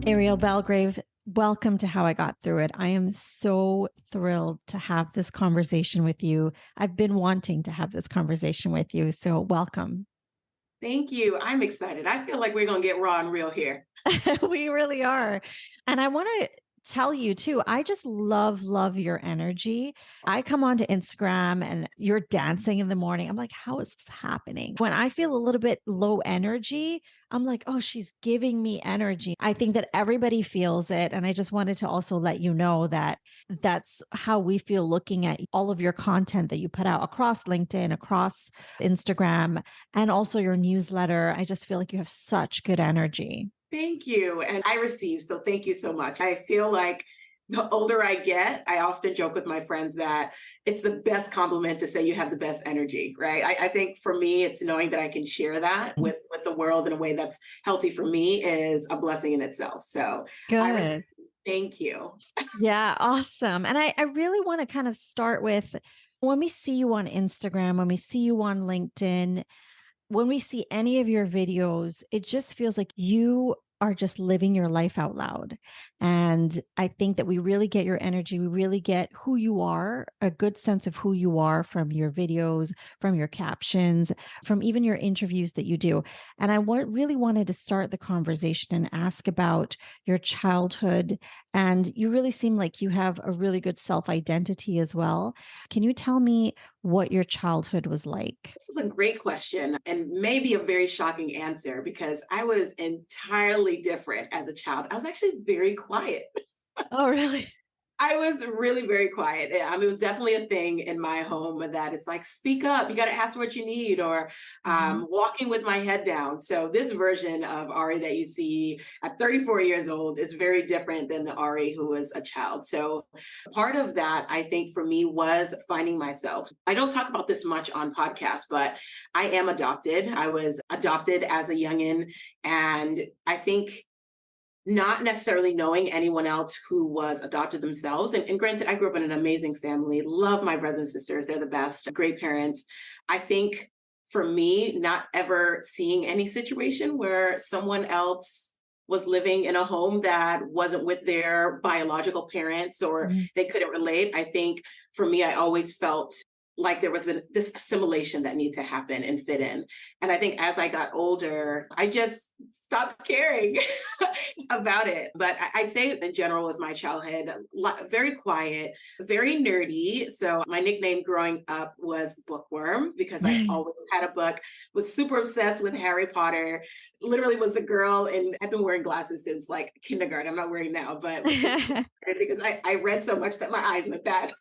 Ariel Belgrave, welcome to How I Got Through It. I am so thrilled to have this conversation with you. I've been wanting to have this conversation with you, so welcome. Thank you. I'm excited. I feel like we're going to get raw and real here. We really are. And I want to tell you too, I just love your energy. I come onto Instagram and you're dancing in the morning. I'm like, how is this happening? When I feel a little bit low energy, I'm like, oh, she's giving me energy. I think that everybody feels it. And I just wanted to also let you know that that's how we feel looking at all of your content that you put out across LinkedIn, across Instagram, and also your newsletter. I just feel like you have such good energy. Thank you. And I receive. So thank you so much. I feel like the older I get, I often joke with my friends that it's the best compliment to say you have the best energy, right? I think for me, it's knowing that I can share that with the world in a way that's healthy for me is a blessing in itself. So I receive. Good. Thank you. Yeah, awesome. And I really want to kind of start with when we see you on Instagram, when we see you on LinkedIn, when we see any of your videos, it just feels like you are just living your life out loud. And I think that we really get your energy. We really get who you are, a good sense of who you are from your videos, from your captions, from even your interviews that you do. And really wanted to start the conversation and ask about your childhood. And you really seem like you have a really good self identity as well. Can you tell me what your childhood was like? This is a great question and maybe a very shocking answer because I was entirely different as a child. I was actually very quiet. Oh, really? I was really very quiet. It was definitely a thing in my home that it's like, speak up, you got to ask what you need, or Mhm. walking with my head down. So, this version of Ari that you see at 34 years old is very different than the Ari who was a child. So, part of that, I think, for me was finding myself. I don't talk about this much on podcasts, but I am adopted. I was adopted as a youngin'. And I think not necessarily knowing anyone else who was adopted themselves. And granted, I grew up in an amazing family, love my brothers and sisters. They're the best, great parents. I think for me, not ever seeing any situation where someone else was living in a home that wasn't with their biological parents or Mhm. they couldn't relate. I think for me, I always felt like there was this assimilation that needed to happen and fit in. And I think as I got older, I just stopped caring about it. But I'd say in general with my childhood, very quiet, very nerdy. So my nickname growing up was Bookworm because I always had a book, was super obsessed with Harry Potter, literally was a girl and I've been wearing glasses since like kindergarten. I'm not wearing now, but since kindergarten because I read so much that my eyes went bad.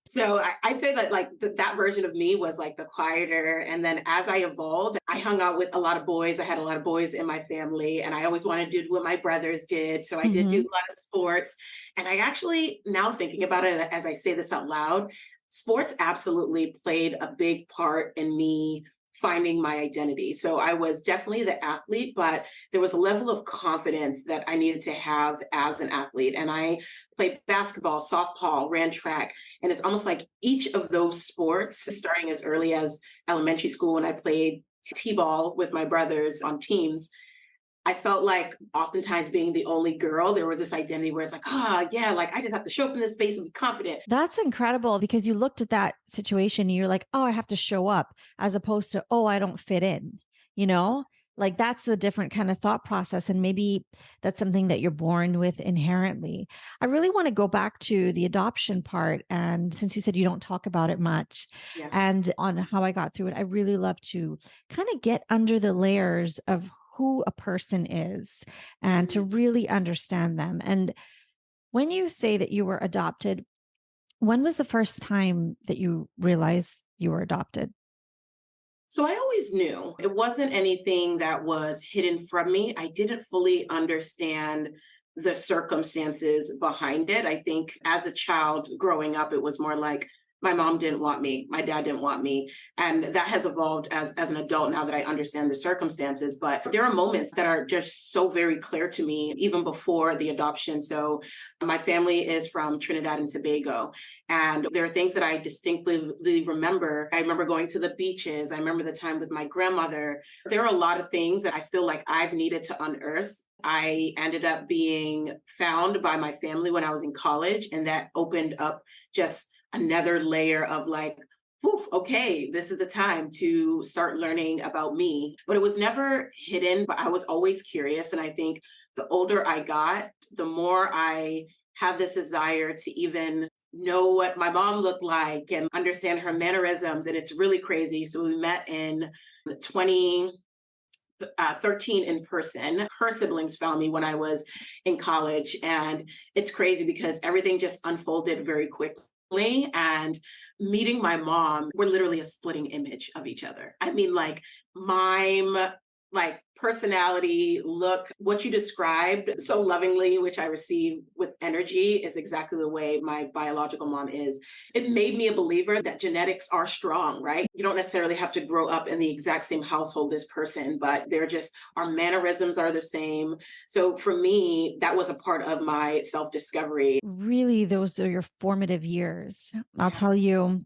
So I'd say that like that version of me was like the quieter. And then as I evolved, I hung out with a lot of boys. I had a lot of boys in my family and I always wanted to do what my brothers did. So I did do Mhm. a lot of sports. And I actually, now thinking about it as I say this out loud, sports absolutely played a big part in me finding my identity. So I was definitely the athlete, but there was a level of confidence that I needed to have as an athlete. And I played basketball, softball, ran track. And it's almost like each of those sports, starting as early as elementary school when I played t-ball with my brothers on teams, I felt like oftentimes being the only girl, there was this identity where it's like, yeah, like I just have to show up in this space and be confident. That's incredible because you looked at that situation and you're like, oh, I have to show up as opposed to, oh, I don't fit in, you know? Like that's a different kind of thought process. And maybe that's something that you're born with inherently. I really want to go back to the adoption part. And since you said you don't talk about it much Yeah. and on how I got through it, I really love to kind of get under the layers of who a person is and to Mm. really understand them. And when you say that you were adopted, when was the first time that you realized you were adopted? So I always knew it wasn't anything that was hidden from me. I didn't fully understand the circumstances behind it. I think as a child growing up, it was more like, My mom didn't want me. My dad didn't want me. And that has evolved as an adult now that I understand the circumstances. But there are moments that are just so very clear to me, even before the adoption. So my family is from Trinidad and Tobago. And there are things that I distinctly remember. I remember going to the beaches. I remember the time with my grandmother. There are a lot of things that I feel like I've needed to unearth. I ended up being found by my family when I was in college, and that opened up just another layer of like, poof, okay, this is the time to start learning about me. But it was never hidden, but I was always curious. And I think the older I got, the more I have this desire to even know what my mom looked like and understand her mannerisms. And it's really crazy. So we met in 2013 in person. Her siblings found me when I was in college. And it's crazy because everything just unfolded very quickly. And meeting my mom, we're literally a splitting image of each other. I mean, like mime, like personality, look, what you described so lovingly, which I receive with energy, is exactly the way my biological mom is. It made me a believer that genetics are strong, right? You don't necessarily have to grow up in the exact same household this person, but they're just, our mannerisms are the same. So for me, that was a part of my self discovery. Really, those are your formative years. I'll tell you,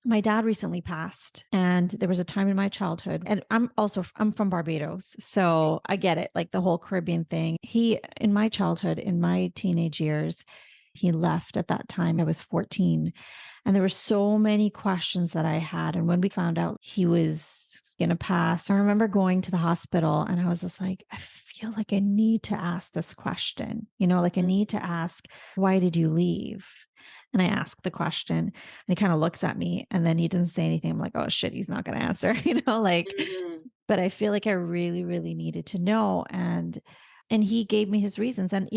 my dad recently passed, and there was a time in my childhood, and I'm from Barbados, so I get it, like the whole Caribbean thing. In my childhood, in my teenage years, he left at that time. I was 14, and there were so many questions that I had. And when we found out he was going to pass, I remember going to the hospital, and I was just like, I feel like I need to ask this question, like I need to ask, why did you leave? And I ask the question, and he kind of looks at me, and then he doesn't say anything. I'm like, oh shit, he's not going to answer, Mhm. but I feel like I really, really needed to know. And he gave me his reasons. And,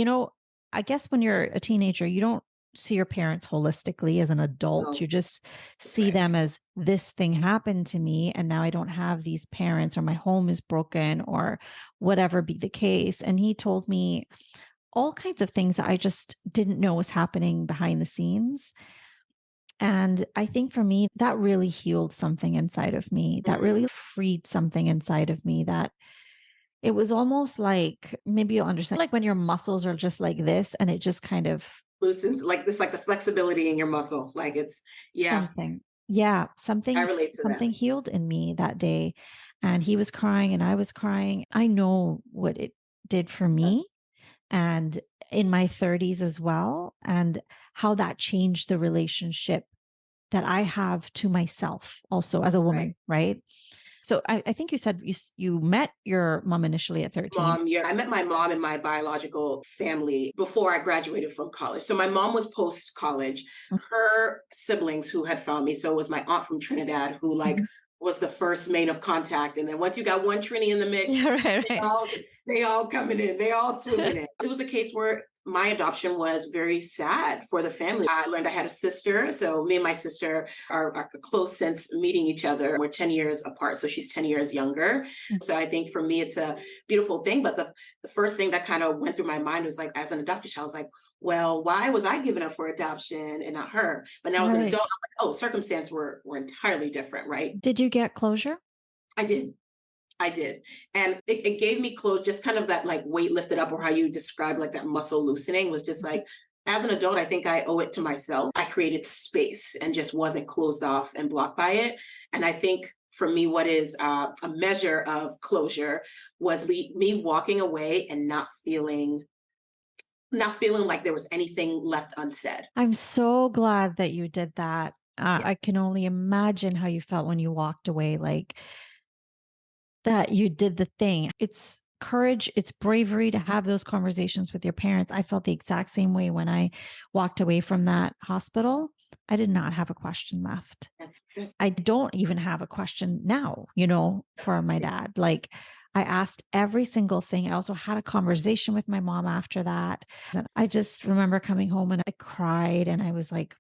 I guess when you're a teenager, you don't see your parents holistically as an adult. No, You just that's see right. them as, this thing happened to me, and now I don't have these parents, or my home is broken, or whatever be the case. And he told me all kinds of things that I just didn't know was happening behind the scenes. And I think for me, that really healed something inside of me. That Mhm. really freed something inside of me, that it was almost like, maybe you'll understand, like when your muscles are just like this, and it just kind of Loosens like this, like the flexibility in your muscle. Like it's, yeah, something. Yeah, I something relate to that. something healed in me that day. And he was crying and I was crying. I know what it did for Yes, me, and in my 30s as well, and how that changed the relationship that I have to myself also as a right. woman, right? So I think you said you met your mom initially at 13. Mom, yeah. I met my mom and my biological family before I graduated from college. So my mom was post college. Her siblings who had found me, so it was my aunt from Trinidad who like Mhm. was the first main of contact. And then once you got one Trini in the mix, Yeah, right, they right. all they all coming in, they all swooping in. It was a case where my adoption was very sad for the family. I learned I had a sister. So me and my sister are close since meeting each other. We're 10 years apart. So she's 10 years younger. So I think for me, it's a beautiful thing. But the first thing that kind of went through my mind was like, as an adopted child, I was like, well, why was I given up for adoption and not her? But now as an Right. adult, I'm like, oh, circumstances were entirely different, right? Did you get closure? I did. I did. And it gave me close, just kind of that like weight lifted up, or how you described like that muscle loosening was just Mhm. like, as an adult, I think I owe it to myself. I created space and just wasn't closed off and blocked by it. And I think for me, what is a measure of closure was me walking away and not feeling like there was anything left unsaid. I'm so glad that you did that. Yeah. I can only imagine how you felt when you walked away, like that you did the thing. It's courage, it's bravery to have those conversations with your parents. I felt the exact same way when I walked away from that hospital. I did not have a question left. That's I don't even have a question now, for my amazing. dad. Like, I asked every single thing. I also had a conversation with my mom after that. And I just remember coming home and I cried, and I was like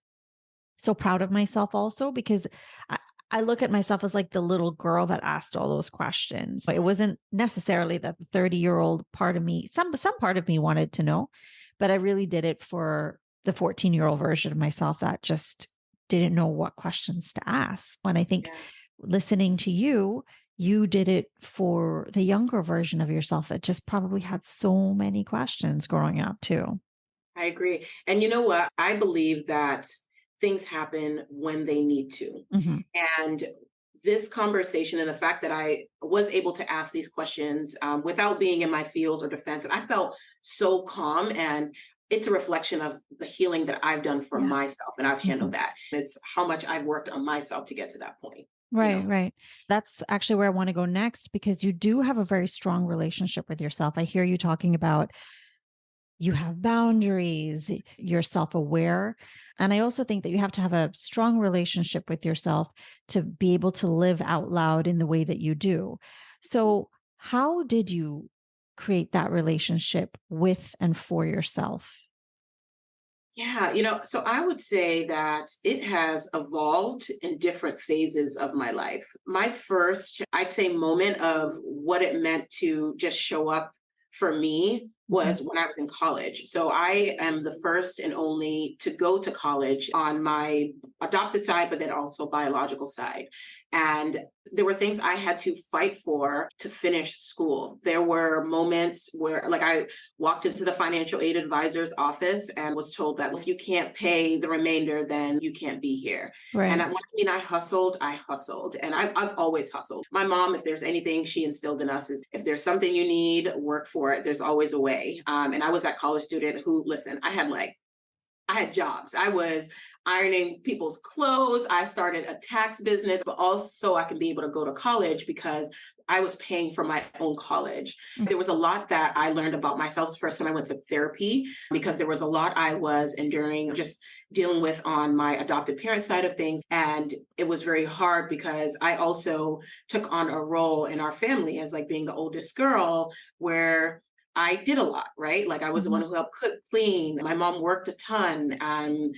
so proud of myself also, because I, I look at myself as like the little girl that asked all those questions. It wasn't necessarily that the 30-year-old part of me, some part of me wanted to know, but I really did it for the 14-year-old version of myself that just didn't know what questions to ask. And I think Yeah. listening to you, you did it for the younger version of yourself that just probably had so many questions growing up too. I agree. And you know what? I believe that things happen when they need to. Mhm. And this conversation and the fact that I was able to ask these questions without being in my feels or defensive, I felt so calm. And it's a reflection of the healing that I've done for Yeah. myself. And I've handled Mhm. that. It's how much I've worked on myself to get to that point, you Right, know? right. That's actually where I want to go next because you do have a very strong relationship with yourself. I hear you talking about you have boundaries, you're self aware. And I also think that you have to have a strong relationship with yourself to be able to live out loud in the way that you do. So, how did you create that relationship with and for yourself? Yeah, so I would say that it has evolved in different phases of my life. My first, I'd say, moment of what it meant to just show up for me Mhm. was when I was in college. So I am the first and only to go to college on my adopted side, but then also biological side. And there were things I had to fight for to finish school. There were moments where, like, I walked into the financial aid advisor's office and was told that if you can't pay the remainder, then you can't be here. And Right. I, what I mean, I hustled, and I've always hustled. My mom, if there's anything she instilled in us, is if there's something you need, work for it. There's always a way. And I was that college student who, listen, I had jobs. I was ironing people's clothes. I started a tax business, but also I can be able to go to college because I was paying for my own college. Mm. There was a lot that I learned about myself. The first time I went to therapy because there was a lot I was enduring, just dealing with on my adopted parent side of things. And it was very hard because I also took on a role in our family as like being the oldest girl where I did a lot, right? Like I was the one Mhm. who helped cook, clean. My mom worked a ton. And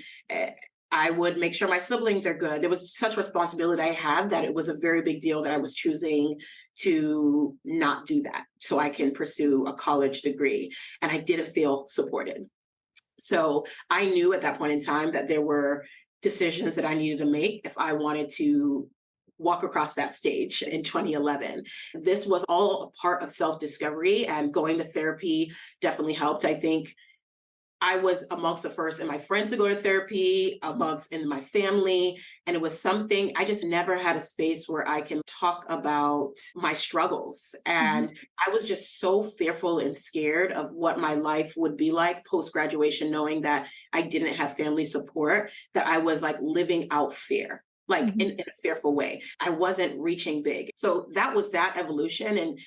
I would make sure my siblings are good. There was such responsibility I had that it was a very big deal that I was choosing to not do that so I can pursue a college degree. And I didn't feel supported. So I knew at that point in time that there were decisions that I needed to make if I wanted to walk across that stage in 2011. This was all a part of self discovery, and going to therapy definitely helped. I think I was amongst the first in my friends to go to therapy, amongst in my family. And it was something I just never had a space where I can talk about my struggles. Mhm. And I was just so fearful and scared of what my life would be like post graduation, knowing that I didn't have family support, that I was like living out fear. Like Mhm. in a fearful way. I wasn't reaching big. So that was that evolution. And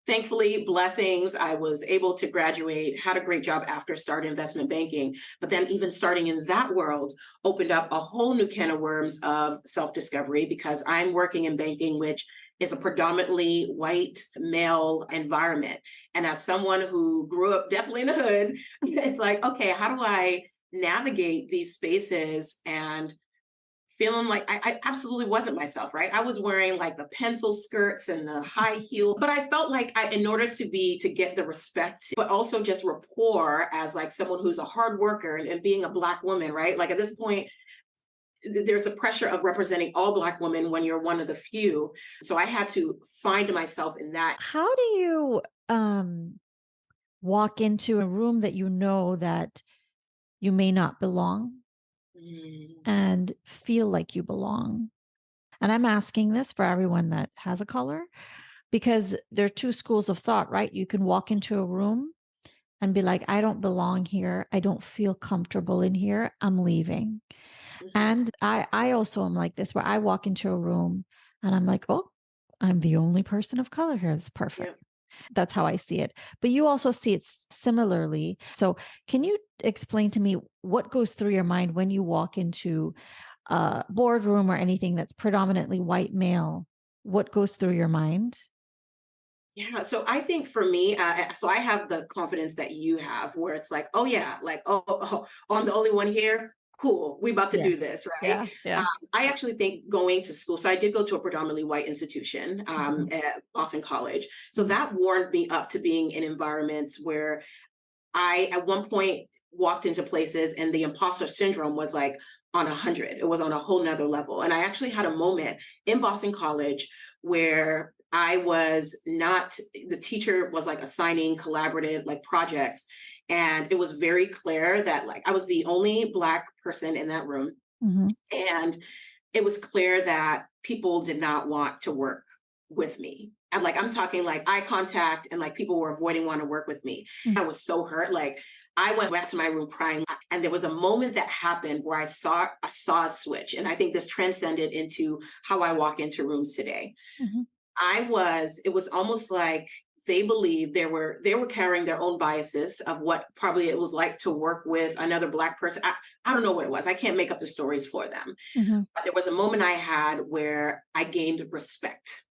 thankfully, blessings, I was able to graduate, had a great job after starting investment banking. But then, even starting in that world opened up a whole new can of worms of self discovery because I'm working in banking, which is a predominantly white male environment. And as someone who grew up definitely in the hood, it's like, okay, how do I navigate these spaces and feeling like I absolutely wasn't myself, right? I was wearing like the pencil skirts and the high heels, but I felt like in order to get the respect, but also just rapport as like someone who's a hard worker and being a Black woman, right? Like at this point, there's a pressure of representing all Black women when you're one of the few. So I had to find myself in that. How do you walk into a room that you know that you may not belong Mm, and feel like you belong? And I'm asking this for everyone that has a color because there are two schools of thought, right? You can walk into a room and be like, I don't belong here. I don't feel comfortable in here. I'm leaving. mhm. And I also am like this, where I walk into a room and I'm like, oh, I'm the only person of color here. It's perfect. Yeah. That's how I see it. But you also see it similarly. So, can you explain to me what goes through your mind when you walk into a boardroom or anything that's predominantly white male? What goes through your mind? Yeah, so I think for me, so I have the confidence that you have, where it's like, oh yeah, like I'm the only one here. Cool, we about to Yeah. do this, right? Yeah. Yeah. I actually think going to school. So I did go to a predominantly white institution Mhm. at Boston College. So Mhm. that warmed me up to being in environments where I, at one point, walked into places and the imposter syndrome was like, on 100. It was on a whole nother level. And I actually had a moment in Boston College where I was not, the teacher was like assigning collaborative like projects. And it was very clear that like I was the only Black person in that room. Mhm. And it was clear that people did not want to work with me. And like I'm talking like eye contact and like people were avoiding wanting to work with me. Mm. I was so hurt. Like I went back to my room crying. And there was a moment that happened where I saw a switch. And I think this transcended into how I walk into rooms today. Mhm. It was almost like they believed they were carrying their own biases of what probably it was like to work with another Black person. I don't know what it was. I can't make up the stories for them. Mhm. But there was a moment I had where I gained respect.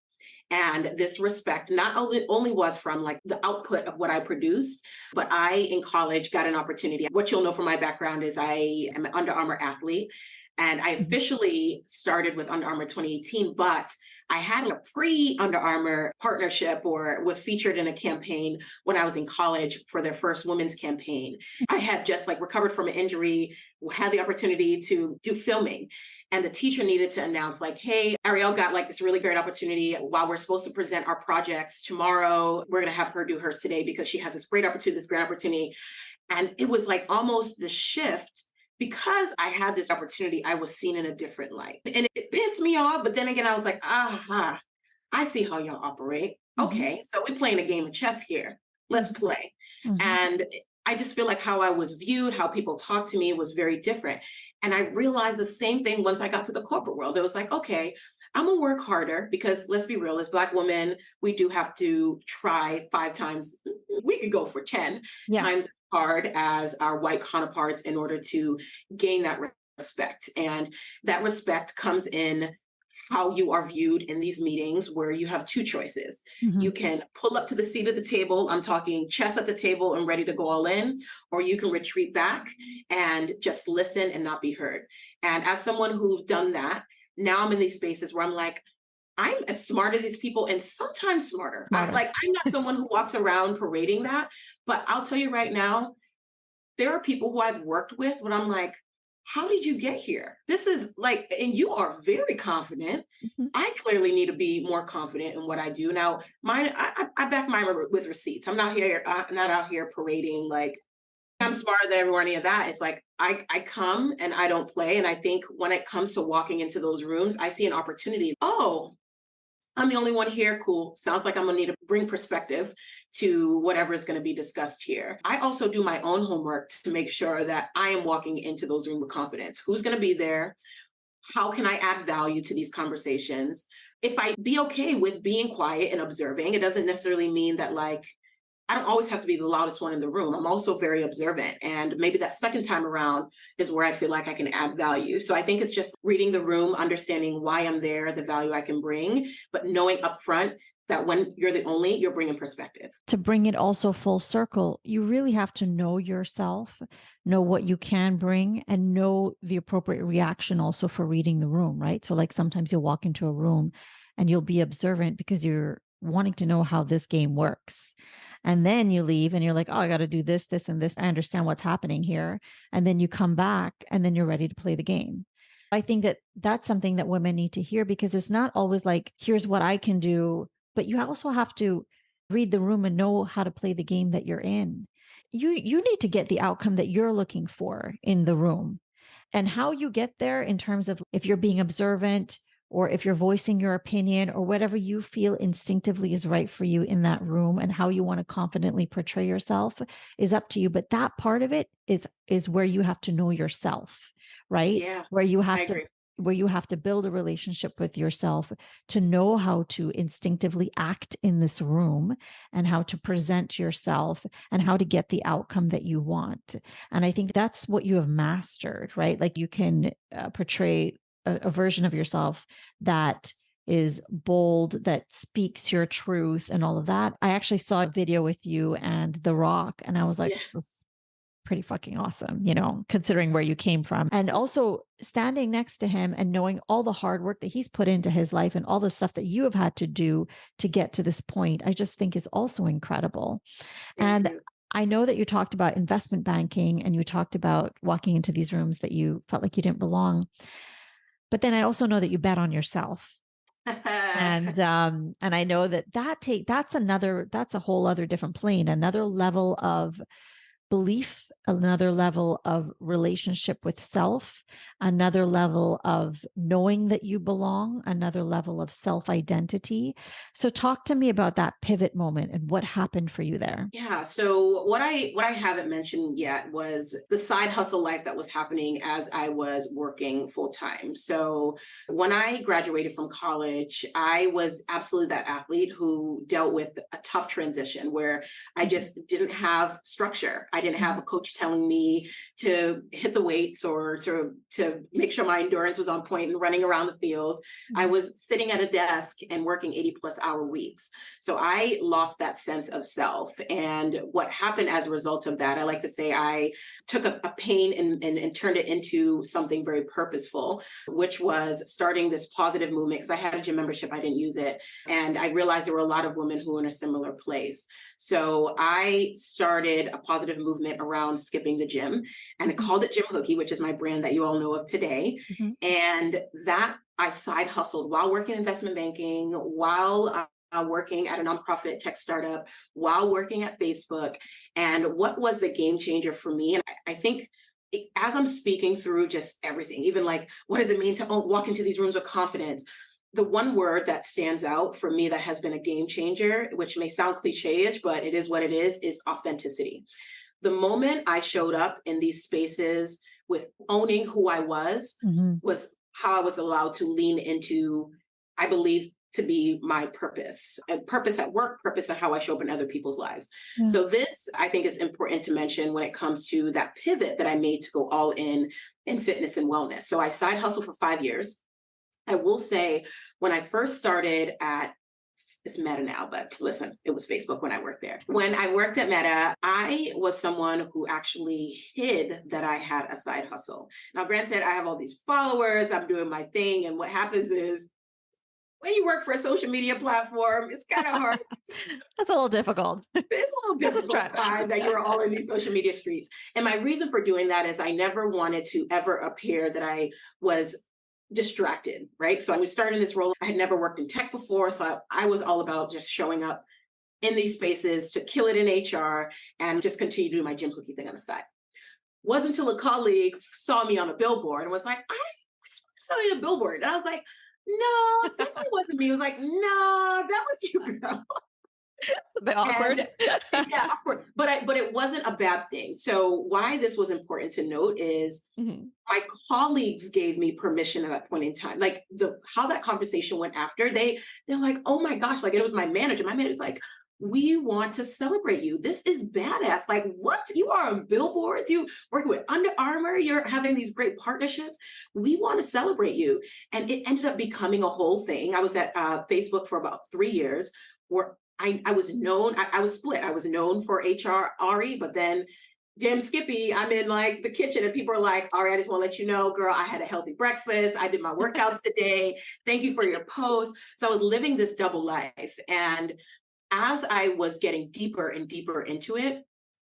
And this respect not only was from like the output of what I produced, but I in college got an opportunity. What you'll know from my background is I am an Under Armour athlete. And I Mhm. officially started with Under Armour 2018, but I had a pre Under Armour partnership or was featured in a campaign when I was in college for their first women's campaign. I had just like recovered from an injury, had the opportunity to do filming. And the teacher needed to announce like, hey, Ariel got like this really great opportunity while we're supposed to present our projects tomorrow. We're going to have her do hers today because she has this great opportunity, this great opportunity. And it was like almost the shift because I had this opportunity, I was seen in a different light. And it pissed me off. But then again, I was like, aha, I see how y'all operate. Mhm. Okay, so we're playing a game of chess here. Let's Mhm. play. Mhm. And I just feel like how I was viewed, how people talked to me was very different. And I realized the same thing once I got to the corporate world. It was like, okay, I'm gonna work harder because let's be real, as Black women, we do have to try 5 times, we could go for 10 Yeah. times as hard as our white counterparts in order to gain that respect. And that respect comes in how you are viewed in these meetings where you have two choices. Mhm. You can pull up to the seat of the table, I'm talking chess at the table and ready to go all in, or you can retreat back and just listen and not be heard. And as someone who's done that, now I'm in these spaces where I'm like, I'm as smart as these people and sometimes smarter. Smarter. I'm not someone who walks around parading that, but I'll tell you right now, there are people who I've worked with when I'm like, how did you get here? This is like, and you are very confident. Mhm. I clearly need to be more confident in what I do. Now, mine, I back mine with receipts. I'm not out here parading like I'm smarter than everyone, any of that. It's like I come and I don't play. And I think when it comes to walking into those rooms, I see an opportunity. Oh, I'm the only one here. Cool. Sounds like I'm going to need to bring perspective to whatever is going to be discussed here. I also do my own homework to make sure that I am walking into those rooms with confidence. Who's going to be there? How can I add value to these conversations? If I be okay with being quiet and observing, it doesn't necessarily mean that like I don't always have to be the loudest one in the room. I'm also very observant. And maybe that second time around is where I feel like I can add value. So I think it's just reading the room, understanding why I'm there, the value I can bring, but knowing upfront that when you're the only, you're bringing perspective. To bring it also full circle, you really have to know yourself, know what you can bring, and know the appropriate reaction also for reading the room, right? So, like sometimes you'll walk into a room and you'll be observant because you're wanting to know how this game works. And then you leave and you're like, oh, I got to do this, this, and this. I understand what's happening here. And then you come back and then you're ready to play the game. I think that that's something that women need to hear because it's not always like, here's what I can do, but you also have to read the room and know how to play the game that you're in. You need to get the outcome that you're looking for in the room. And how you get there in terms of if you're being observant or if you're voicing your opinion or whatever you feel instinctively is right for you in that room and how you want to confidently portray yourself is up to you, but that part of it is where you have to know yourself, right? Yeah, Where you I have to agree. where you have to build a relationship with yourself to know how to instinctively act in this room and how to present yourself and how to get the outcome that you want. And I think that's what you have mastered, right? Like you can portray a version of yourself that is bold, that speaks your truth and all of that. I actually saw a video with you and The Rock, and I was like, Yeah. this is pretty fucking awesome, considering where you came from. And also standing next to him and knowing all the hard work that he's put into his life and all the stuff that you have had to do to get to this point, I just think is also incredible. Thank And you. I know that you talked about investment banking and you talked about walking into these rooms that you felt like you didn't belong. But then I also know that you bet on yourself. And I know that that's a whole other different plane, another level of belief, another level of relationship with self, another level of knowing that you belong, another level of self identity. So, talk to me about that pivot moment and what happened for you there. Yeah. So what I haven't mentioned yet was the side hustle life that was happening as I was working full time. So when I graduated from college, I was absolutely that athlete who dealt with a tough transition where I Mhm. just didn't have structure. I didn't have Mhm. a coach telling me to hit the weights or to make sure my endurance was on point and running around the field. I Mhm. was sitting at a desk and working 80+ hour weeks. So I lost that sense of self. And what happened as a result of that, I like to say I took a pain and turned it into something very purposeful, which was starting this positive movement because I had a gym membership, I didn't use it. And I realized there were a lot of women who were in a similar place. So I started a positive movement around skipping the gym and I Mhm. called it Gym Hooky, which is my brand that you all know of today. Mhm. And that I side hustled while working in investment banking, while working at a nonprofit tech startup, while working at Facebook. And what was the game changer for me? And I think as I'm speaking through just everything, even like what does it mean to walk into these rooms with confidence? The one word that stands out for me that has been a game changer, which may sound cliche-ish, but it is what it is authenticity. The moment I showed up in these spaces with owning who I Mhm. was how I was allowed to lean into, I believe, to be my purpose and purpose at work, purpose at how I show up in other people's lives. Yeah. So this I think is important to mention when it comes to that pivot that I made to go all in fitness and wellness. So I side hustled for 5 years. I will say when I first started at it's Meta now, but listen, it was Facebook when I worked there. When I worked at Meta, I was someone who actually hid that I had a side hustle. Now, granted, I have all these followers, I'm doing my thing. And what happens is when you work for a social media platform, it's kind of hard. That's a little difficult. It's a little That's a difficult stretch. time that you're all in these social media streets. And my reason for doing that is I never wanted to ever appear that I was distracted, right? So I was starting this role. I had never worked in tech before. So I was all about just showing up in these spaces to kill it in HR and just continue to do my Gym Cookie thing on the side. Wasn't until a colleague saw me on a billboard and was like, I saw you on a billboard. And I was like, no, that wasn't me. It was like, no, that was you, girl. It's a bit awkward. And yeah, awkward. But it wasn't a bad thing. So why this was important to note is Mhm. my colleagues gave me permission at that point in time. Like how that conversation went after, they're like, oh my gosh, like it was my manager. My manager's like, we want to celebrate you. This is badass. Like, what? You are on billboards, you working with Under Armour, you're having these great partnerships. We want to celebrate you. And it ended up becoming a whole thing. I was at Facebook for about 3 years where I was known, I was split. I was known for HR RE, but then damn Skippy, I'm in like the kitchen and people are like, all right, I just want to let you know, girl, I had a healthy breakfast. I did my workouts today. Thank you for your post. So I was living this double life. And as I was getting deeper and deeper into it,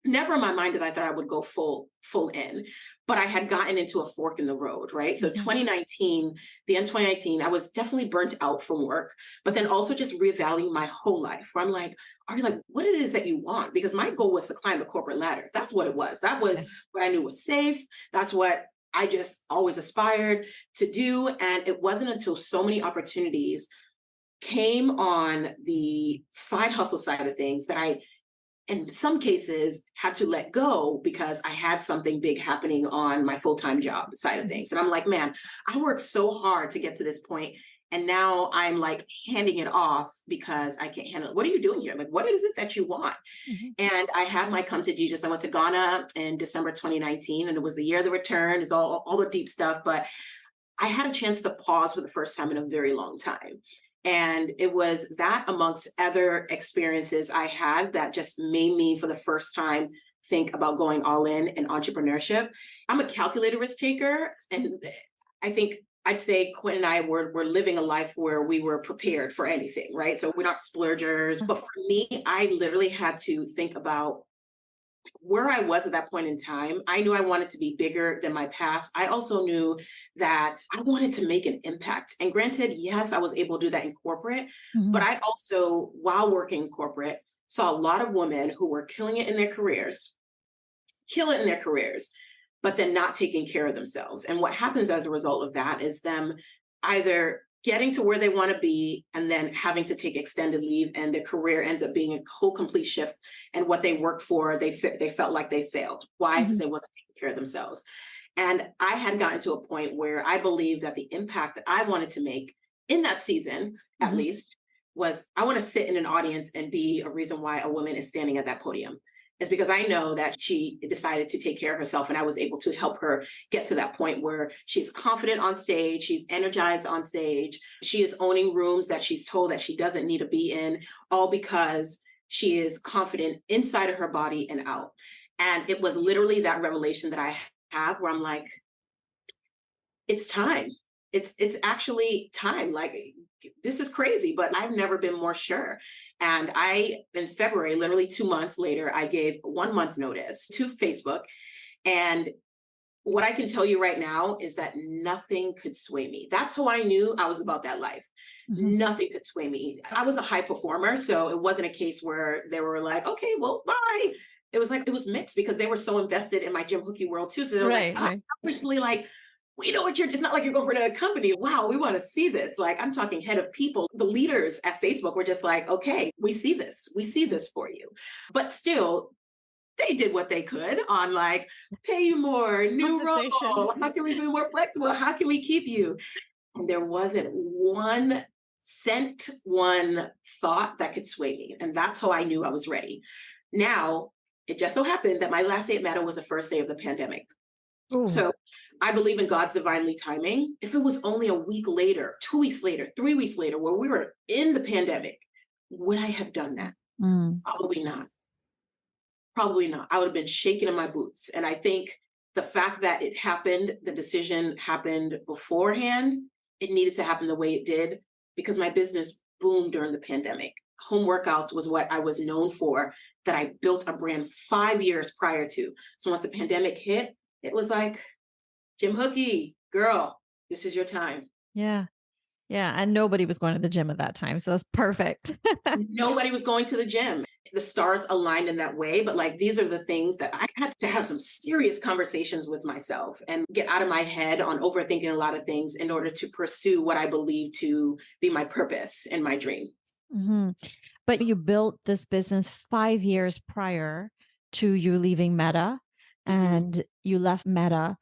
never in my mind did I thought I would go full in, but I had gotten into a fork in the road, right? So Mhm. 2019, the end 2019, I was definitely burnt out from work, but then also just reevaluating my whole life. Where I'm like, are you like what it is that you want? Because my goal was to climb the corporate ladder. That's what it was. That Yeah. was what I knew was safe. That's what I just always aspired to do. And it wasn't until so many opportunities came on the side hustle side of things that I in some cases had to let go because I had something big happening on my full-time job side of Mhm. things. And I'm like, man, I worked so hard to get to this point, and now I'm like handing it off because I can't handle it. What are you doing here? Like, what is it that you want? Mhm. And I had my come to Jesus. I went to Ghana in December 2019, and it was the year of the return, is all the deep stuff. But I had a chance to pause for the first time in a very long time. And it was that amongst other experiences I had that just made me, for the first time, think about going all in entrepreneurship. I'm a calculated risk taker. And I think I'd say Quinn and I were living a life where we were prepared for anything, right? So we're not splurgers. But for me, I literally had to think about where I was at that point in time, I knew I wanted to be bigger than my past. I also knew that I wanted to make an impact. And granted, yes, I was able to do that in corporate, but Mhm. I also, while working in corporate, saw a lot of women who were kill it in their careers, but then not taking care of themselves. And what happens as a result of that is them either getting to where they want to be and then having to take extended leave, and their career ends up being a whole complete shift. And what they worked for, they felt like they failed. Why? Because Mhm. they wasn't taking care of themselves. And I had gotten to a point where I believed that the impact that I wanted to make in that season, at Mhm. least, was I want to sit in an audience and be a reason why a woman is standing at that podium. It's because I know that she decided to take care of herself, and I was able to help her get to that point where she's confident on stage, she's energized on stage, she is owning rooms that she's told that she doesn't need to be in, all because she is confident inside of her body and out. And it was literally that revelation that I have where I'm like, it's time. It's actually time. Like, this is crazy, but I've never been more sure. And I, in February, literally 2 months later, I gave 1 month notice to Facebook. And what I can tell you right now is that nothing could sway me. That's how I knew I was about that life. Mhm. Nothing could sway me. I was a high performer, so it wasn't a case where they were like, okay, well, bye. It was like, it was mixed because they were so invested in my Jim Hooky world too. So they were like, Right, oh, right. obviously, like, we know what you're, it's not like you're going for another company. Wow, we want to see this. Like, I'm talking head of people. The leaders at Facebook were just like, okay, we see this. We see this for you. But still, they did what they could on like, pay you more, new Compensation. role. How can we be more flexible? How can we keep you? And there wasn't one one thought that could sway me. And that's how I knew I was ready. Now, it just so happened that my last day at Meta was the first day of the pandemic. Ooh. So I believe in God's divinely timing. If it was only a week later, 2 weeks later, 3 weeks later, where we were in the pandemic, would I have done that? Mm. Probably not. Probably not. I would have been shaking in my boots. And I think the fact that it happened, the decision happened beforehand, it needed to happen the way it did because my business boomed during the pandemic. Home workouts was what I was known for, that I built a brand 5 years prior to. So once the pandemic hit, it was like, Jim Hooky, girl, this is your time. Yeah. Yeah, and nobody was going to the gym at that time, so that's perfect. Nobody was going to the gym. The stars aligned in that way. But like, these are the things that I had to have some serious conversations with myself and get out of my head on overthinking a lot of things in order to pursue what I believe to be my purpose and my dream. Mhm. But you built this business 5 years prior to you leaving Meta, Mhm. and you left Meta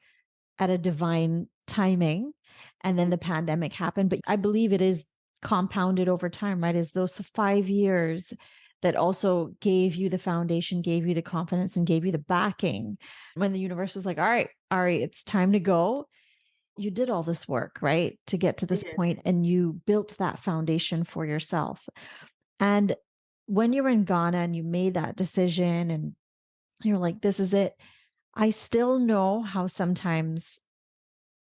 at a divine timing, and then the pandemic happened, but I believe it is compounded over time, right? Is those 5 years that also gave you the foundation, gave you the confidence, and gave you the backing when the universe was like, "All right, Ari, it's time to go." You did all this work, right, to get to I this did. point, and you built that foundation for yourself. And when you were in Ghana and you made that decision and you're like, this is it, I still know how sometimes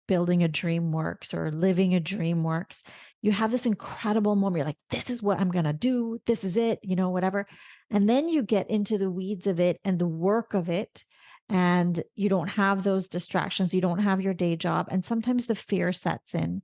building a dream works or living a dream works. You have this incredible moment. You're like, this is what I'm going to do. This is it, whatever. And then you get into the weeds of it and the work of it. And you don't have those distractions. You don't have your day job. And sometimes the fear sets in.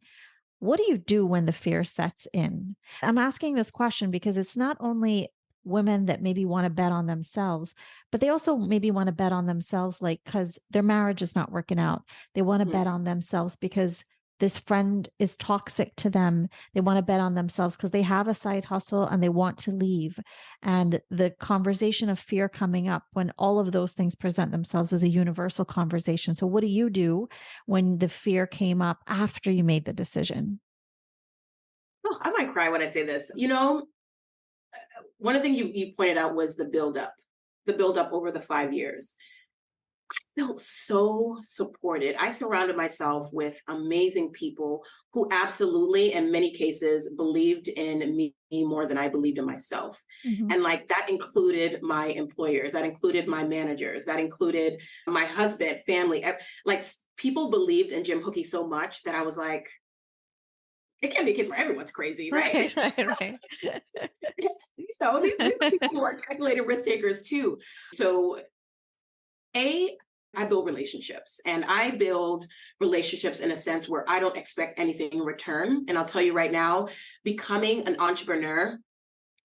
What do you do when the fear sets in? I'm asking this question because it's not only women that maybe want to bet on themselves, but they also maybe want to bet on themselves, like, because their marriage is not working out. They want to Mhm. bet on themselves because this friend is toxic to them. They want to bet on themselves because they have a side hustle and they want to leave. And the conversation of fear coming up when all of those things present themselves is a universal conversation. So, what do you do when the fear came up after you made the decision? Oh, I might cry when I say this. One of the things you pointed out was the buildup over the 5 years. Felt so supported. I surrounded myself with amazing people who absolutely, in many cases, believed in me more than I believed in myself. Mhm. And like, that included my employers, that included my managers, that included my husband, family. Like, people believed in Jim Hooky so much that I was like, it can't be a case where everyone's crazy, right? Right, right, right. These are people who are calculated risk takers too. So I build relationships, and I build relationships in a sense where I don't expect anything in return. And I'll tell you right now, becoming an entrepreneur,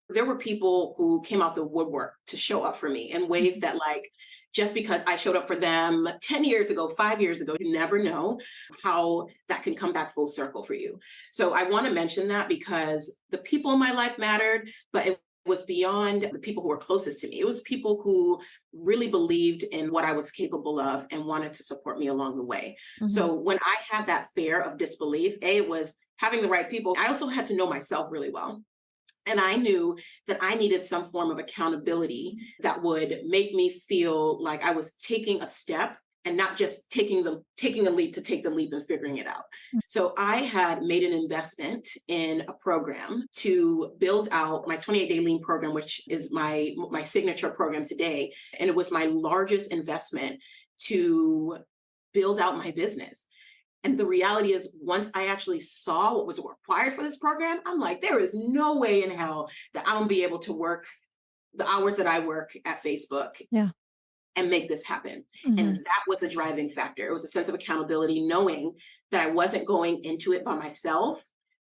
there were people who came out the woodwork to show up for me in ways Mhm. that, like, just because I showed up for them 10 years ago, 5 years ago, you never know how that can come back full circle for you. So I want to mention that because the people in my life mattered, but it was beyond the people who were closest to me. It was people who really believed in what I was capable of and wanted to support me along the way. Mhm. So when I had that fear of disbelief, it was having the right people. I also had to know myself really well. And I knew that I needed some form of accountability that would make me feel like I was taking a step and not just taking a leap to take the leap and figuring it out. So I had made an investment in a program to build out my 28-day lean program, which is my signature program today. And it was my largest investment to build out my business. And the reality is, once I actually saw what was required for this program, I'm like, there is no way in hell that I'm gonna be able to work the hours that I work at Facebook Yeah. and make this happen. And Mhm. that was a driving factor. It was a sense of accountability, knowing that I wasn't going into it by myself.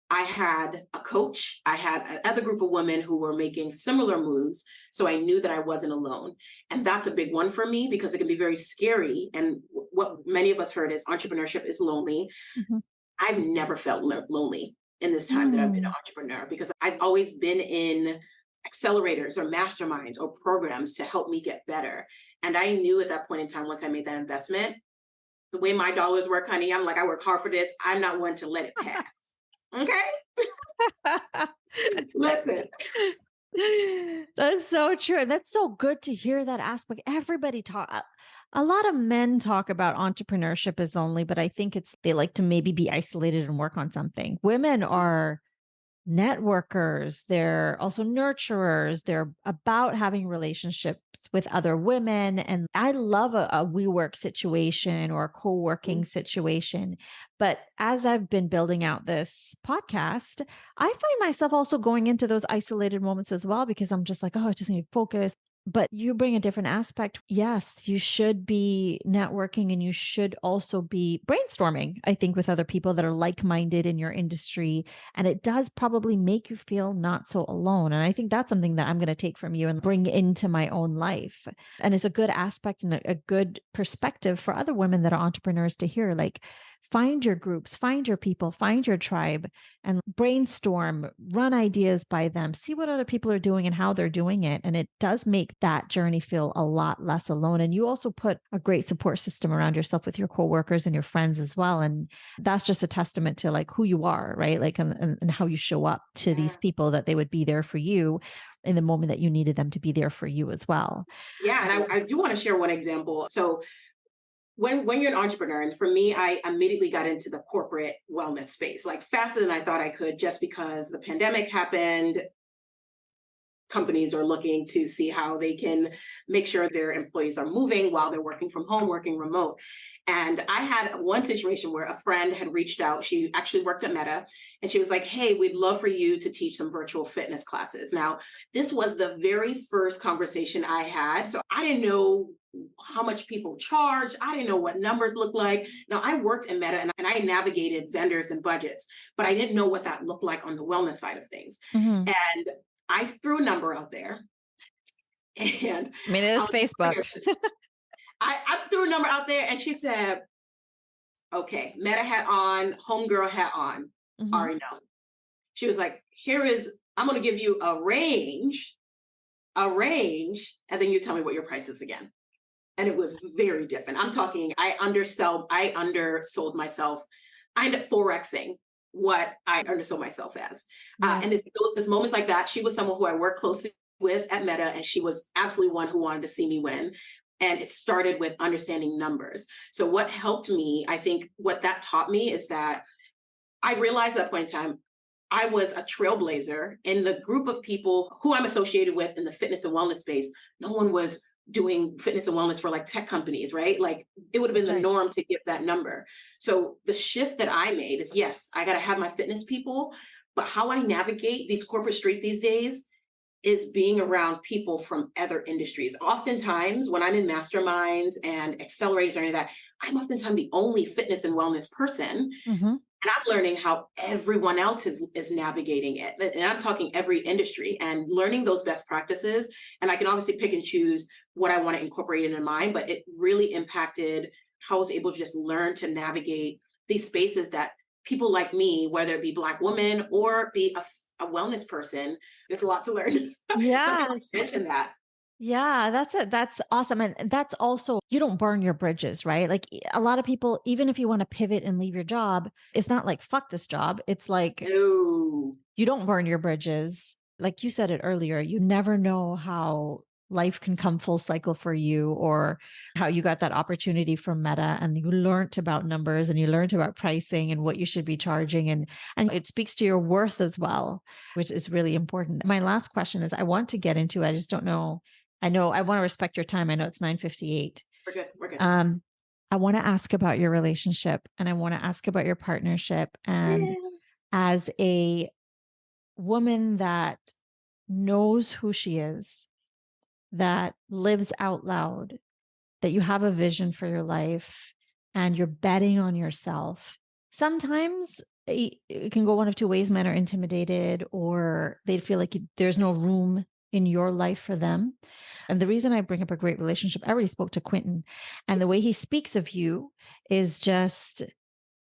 I had a coach, I had another group of women who were making similar moves. So I knew that I wasn't alone. And that's a big one for me because it can be very scary. And what many of us heard is entrepreneurship is lonely. Mhm. I've never felt lonely in this time that I've been an Mm. entrepreneur because I've always been in accelerators or masterminds or programs to help me get better. And I knew at that point in time, once I made that investment, the way my dollars work, honey, I'm like, I work hard for this. I'm not one to let it pass. Okay? Listen. That's so true. That's so good to hear that aspect. Everybody talk a lot of men talk about entrepreneurship as only, but I think it's they like to maybe be isolated and work on something. Women are networkers, they're also nurturers, they're about having relationships with other women. And I love a WeWork situation or a co-working situation. But as I've been building out this podcast, I find myself also going into those isolated moments as well because I'm just like, oh, I just need to focus. But you bring a different aspect. Yes, you should be networking and you should also be brainstorming, I think, with other people that are like minded in your industry, and it does probably make you feel not so alone. And I think that's something that I'm going to take from you and bring into my own life. And it's a good aspect and a good perspective for other women that are entrepreneurs to hear. Like, find your groups, find your people, find your tribe, and brainstorm, run ideas by them, see what other people are doing and how they're doing it. And it does make that journey feel a lot less alone. And you also put a great support system around yourself with your coworkers and your friends as well. And that's just a testament to like who you are, right? Like, and how you show up to these Yeah. people that they would be there for you in the moment that you needed them to be there for you as well. Yeah. And I do want to share one example. So when you're an entrepreneur, and for me, I immediately got into the corporate wellness space, like faster than I thought I could, just because the pandemic happened. Companies are looking to see how they can make sure their employees are moving while they're working from home, working remote. And I had one situation where a friend had reached out. She actually worked at Meta, and she was like, hey, we'd love for you to teach some virtual fitness classes. Now, this was the very first conversation I had. So I didn't know how much people charge. I didn't know what numbers looked like. Now, I worked in Meta and I navigated vendors and budgets, but I didn't know what that looked like on the wellness side of things. Mhm. And I threw a number out there, and I mean, it I'll is never Facebook. forget this. I threw a number out there, and she said, okay, Meta hat on, homegirl hat on. Mhm. Already know. She was like, I'm going to give you and then you tell me what your price is again. And it was very different. I'm talking, I undersold myself. I ended up forexing what I undersold myself as. Yeah. And it's moments like that. She was someone who I worked closely with at Meta, and she was absolutely one who wanted to see me win. And it started with understanding numbers. So what helped me, I think what that taught me is that I realized at that point in time, I was a trailblazer in the group of people who I'm associated with in the fitness and wellness space. No one was doing fitness and wellness for like tech companies, right? Like it would have been That's the right. norm to give that number. So the shift that I made is yes, I got to have my fitness people, but how I navigate these corporate street these days, is being around people from other industries. Oftentimes, when I'm in masterminds and accelerators or any of that, I'm oftentimes the only fitness and wellness person. Mhm. And I'm learning how everyone else is navigating it. And I'm talking every industry and learning those best practices. And I can obviously pick and choose what I want to incorporate into mine, but it really impacted how I was able to just learn to navigate these spaces that people like me, whether it be Black women or be a wellness person, there's a lot to learn. Some people Yes. mention that. Yeah, that's it. That's awesome. And that's also, you don't burn your bridges, right? Like a lot of people, even if you want to pivot and leave your job, it's not like, fuck this job. It's like, No. you don't burn your bridges. Like you said it earlier, you never know how life can come full cycle for you, or how you got that opportunity from Meta and you learned about numbers and you learned about pricing and what you should be charging, and it speaks to your worth as well, which is really important. My last question is, I want to get into, I just don't know. I know I want to respect your time. I know it's 9:58. We're good. We're good. Um I want to ask about your relationship, and I want to ask about your partnership, and Yeah. as a woman that knows who she is, that lives out loud, that you have a vision for your life and you're betting on yourself. Sometimes it can go one of two ways. Men are intimidated, or they feel like there's no room in your life for them. And the reason I bring up a great relationship, I already spoke to Quentin, and the way he speaks of you is just,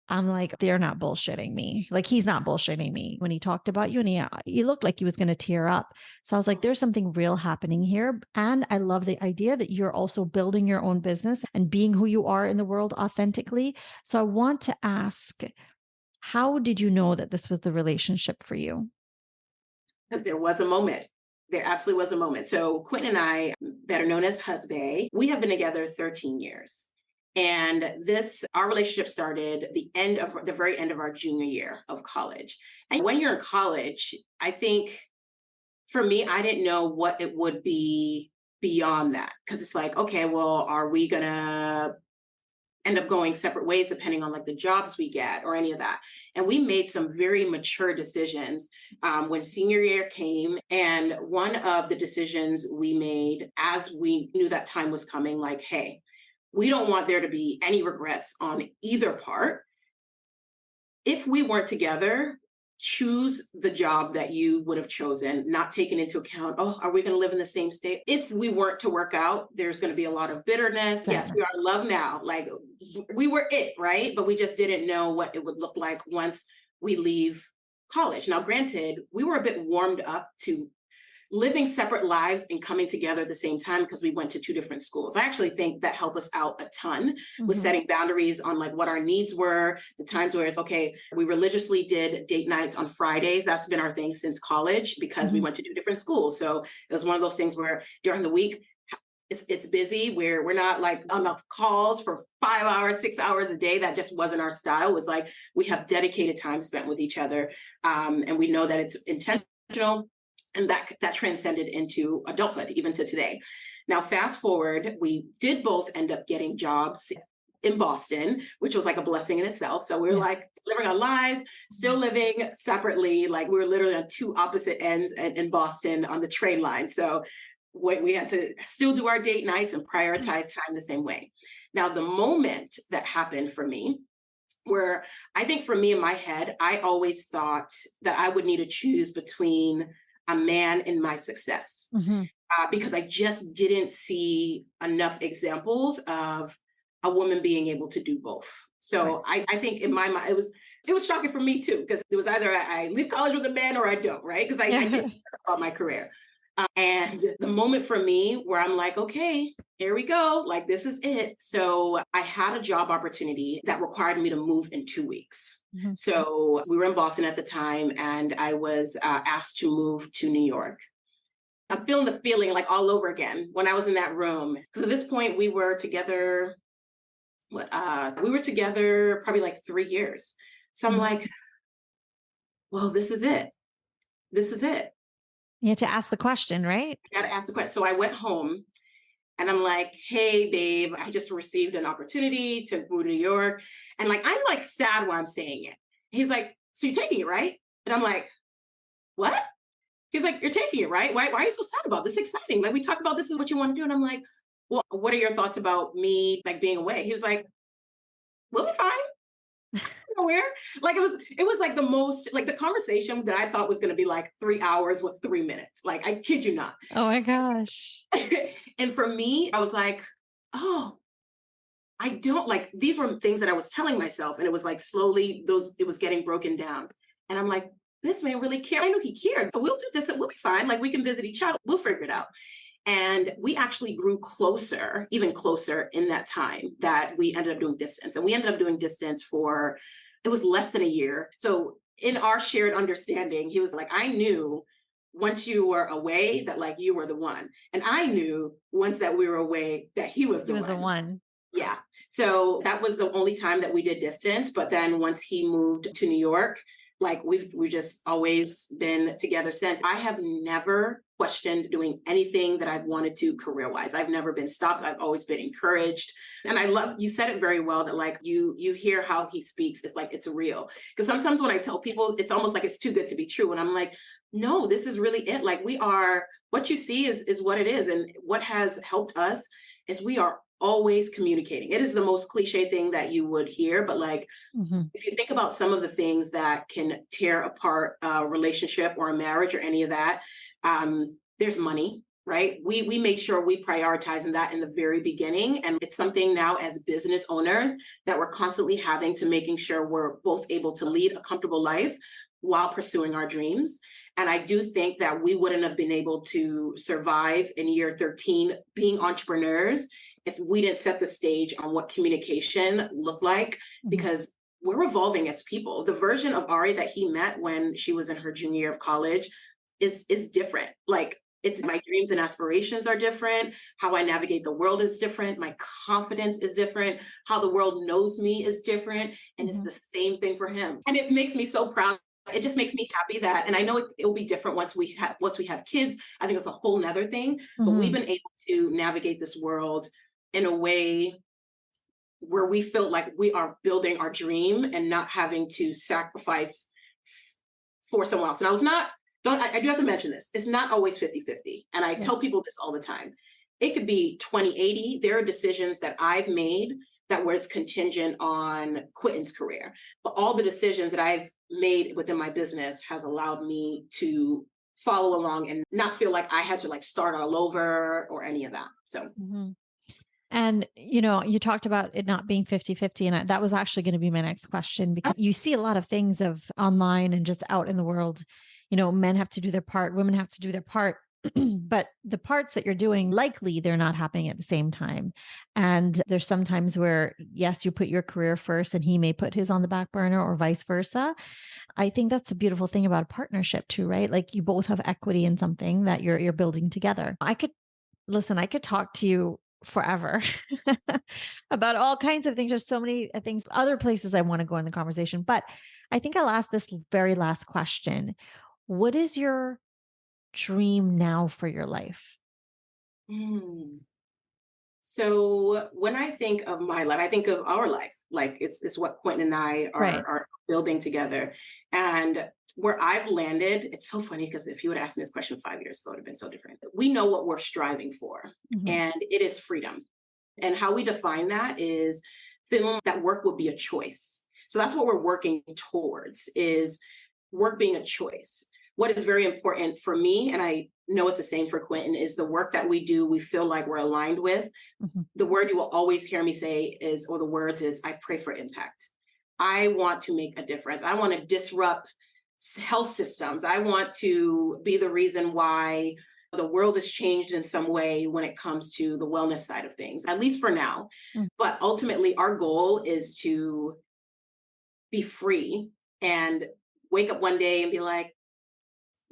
I'm like, they're not bullshitting me. Like, he's not bullshitting me when he talked about you, and he looked like he was going to tear up. So I was like, there's something real happening here. And I love the idea that you're also building your own business and being who you are in the world authentically. So I want to ask, how did you know that this was the relationship for you? Because there was a moment. There absolutely was a moment. So Quentin and I, better known as husband, we have been together 13 years. And our relationship started the very end of our junior year of college. And when you're in college, I think for me, I didn't know what it would be beyond that. Because it's like, okay, well, are we gonna end up going separate ways depending on like the jobs we get or any of that? And we made some very mature decisions when senior year came. And one of the decisions we made, as we knew that time was coming, like, hey, we don't want there to be any regrets on either part. If we weren't together, choose the job that you would have chosen, not taking into account, oh, are we going to live in the same state? If we weren't to work out, there's going to be a lot of bitterness. Yes, Fair. we are in love now. Like, we were it, right? But we just didn't know what it would look like once we leave college. Now, granted, we were a bit warmed up to living separate lives and coming together at the same time because we went to two different schools. I actually think that helped us out a ton with Mhm. setting boundaries on like what our needs were, the times where it's okay, we religiously did date nights on Fridays. That's been our thing since college because we Mhm. went to two different schools. So it was one of those things where during the week, it's busy where we're not like on the calls for 5 hours, 6 hours a day. That just wasn't our style. It was like we have dedicated time spent with each other. And we know that it's intentional, and that transcended into adulthood, even to today. Now, fast forward, we did both end up getting jobs in Boston, which was like a blessing in itself. So we were Yeah. like living our lives, still living separately. Like we were literally on two opposite ends in Boston on the train line. So we had to still do our date nights and prioritize time the same way. Now, the moment that happened for me, where I think for me in my head, I always thought that I would need to choose between a man and my success Mhm. because I just didn't see enough examples of a woman being able to do both. Right. So I think in my mind it was shocking for me too because it was either I leave college with a man or I don't, right? Because I did Yeah. care about my career. And the moment for me where I'm like, okay, here we go. Like, this is it. So I had a job opportunity that required me to move in 2 weeks. Mhm. So we were in Boston at the time, and I was asked to move to New York. I'm feeling the feeling like all over again when I was in that room. Because at this point, we were together, we were together probably like 3 years. So I'm Mhm. like, well, this is it. This is it. You had to ask the question, right? I got to ask the question. So I went home. And I'm like, hey, babe, I just received an opportunity to move to New York. And like, I'm like sad while I'm saying it. He's like, so you're taking it, right? And I'm like, what? He's like, "You're taking it, right? Why are you so sad about this? It's exciting. Like we talked about this is what you want to do." And I'm like, "Well, what are your thoughts about me like being away?" He was like, "We'll be fine." Nowhere. Like it was like the most like the conversation that I thought was gonna be like 3 hours was 3 minutes. Like I kid you not. Oh my gosh. And for me, I was like, oh, I don't like these were things that I was telling myself, and it was like slowly those it was getting broken down. And I'm like, this man really cared. I knew he cared. So we'll do this and we'll be fine. Like we can visit each other. We'll figure it out. And we actually grew closer, even closer in that time that we ended up doing distance. And we ended up doing distance for, it was less than a year. So in our shared understanding, he was like, I knew once you were away that like you were the one. And I knew once that we were away that he was He the was the one. one. Yeah. So that was the only time that we did distance. But then once he moved to New York, like we've just always been together since. I have never questioned doing anything that I've wanted to career wise. I've never been stopped. I've always been encouraged. And I love you said it very well that like you hear how he speaks. It's like it's real. Because sometimes when I tell people, it's almost like it's too good to be true. And I'm like, no, this is really it. Like we are what you see is what it is. And what has helped us is we are always communicating. It is the most cliche thing that you would hear, but like Mhm. if you think about some of the things that can tear apart a relationship or a marriage or any of that, there's money, right? We make sure we prioritize in that in the very beginning, and it's something now as business owners that we're constantly having to making sure we're both able to lead a comfortable life while pursuing our dreams. And I do think that we wouldn't have been able to survive in year 13 being entrepreneurs if we didn't set the stage on what communication looked like, Mhm. because we're evolving as people. The version of Ari that he met when she was in her junior year of college is different. Like it's my dreams and aspirations are different. How I navigate the world is different. My confidence is different. How the world knows me is different. And it's Mhm. the same thing for him. And it makes me so proud. It just makes me happy that, and I know it will be different once we have kids. I think it's a whole nother thing. But we've Mhm. been able to navigate this world in a way where we feel like we are building our dream and not having to sacrifice for someone else. And I was not, don't, I do have to mention this. It's not always 50-50. And I Yeah. tell people this all the time. It could be 20-80. There are decisions that I've made that was contingent on Quentin's career. But all the decisions that I've made within my business has allowed me to follow along and not feel like I had to like start all over or any of that. So Mhm. And, you talked about it not being 50-50, and that was actually going to be my next question because you see a lot of things of online and just out in the world. Men have to do their part, women have to do their part. But the parts that you're doing, likely they're not happening at the same time. And there's sometimes where, yes, you put your career first and he may put his on the back burner or vice versa. I think that's a beautiful thing about a partnership too, right? Like you both have equity in something that you're building together. I could talk to you forever about all kinds of things. There's so many things, other places I want to go in the conversation, but I think I'll ask this very last question. What is your dream now for your life? mm, so when I think of my life, I think of our life. Like it's what Quentin and I Right. are building together. And where I've landed, it's so funny because if you would ask me this question 5 years ago, it would have been so different. We know what we're striving for, Mhm. and it is freedom. And how we define that is feeling that work would be a choice. So that's what we're working towards is work being a choice. What is very important for me, and I know it's the same for Quentin, is the work that we do, we feel like we're aligned with. Mhm. The word you will always hear me say is, or the words is, I pray for impact. I want to make a difference. I want to disrupt health systems. I want to be the reason why the world has changed in some way when it comes to the wellness side of things, at least for now. Mm. But ultimately, our goal is to be free and wake up one day and be like,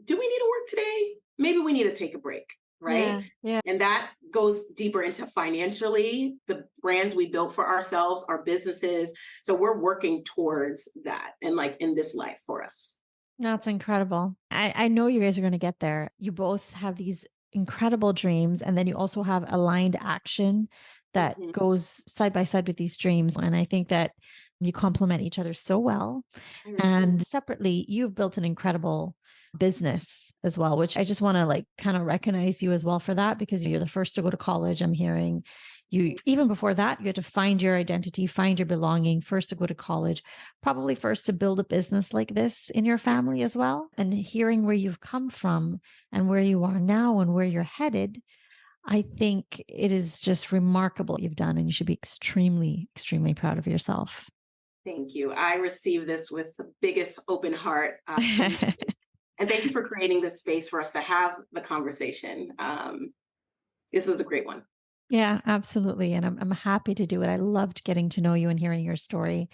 do we need to work today? Maybe we need to take a break, right? Yeah. Yeah. And that goes deeper into financially, the brands we built for ourselves, our businesses. So we're working towards that and like in this life for us. That's incredible. I know you guys are going to get there. You both have these incredible dreams, and then you also have aligned action that Mhm. goes side by side with these dreams. And I think that You complement each other so well. I received. And separately, you've built an incredible business as well, which I just want to like kind of recognize you as well for that, because you're the first to go to college. I'm hearing you, even before that, you had to find your identity, find your belonging, first to go to college, probably first to build a business like this in your Yes. family as well. And hearing where you've come from and where you are now and where you're headed, I think it is just remarkable what you've done. And you should be extremely, extremely proud of yourself. Thank you. I received this with the biggest open heart. And thank you for creating this space for us to have the conversation. This was a great one. Yeah, absolutely. And I'm happy to do it. I loved getting to know you and hearing your story.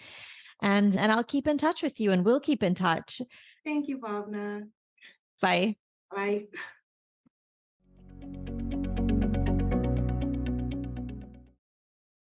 And I'll keep in touch with you and we'll keep in touch. Thank you, Bhavna. Bye. Bye.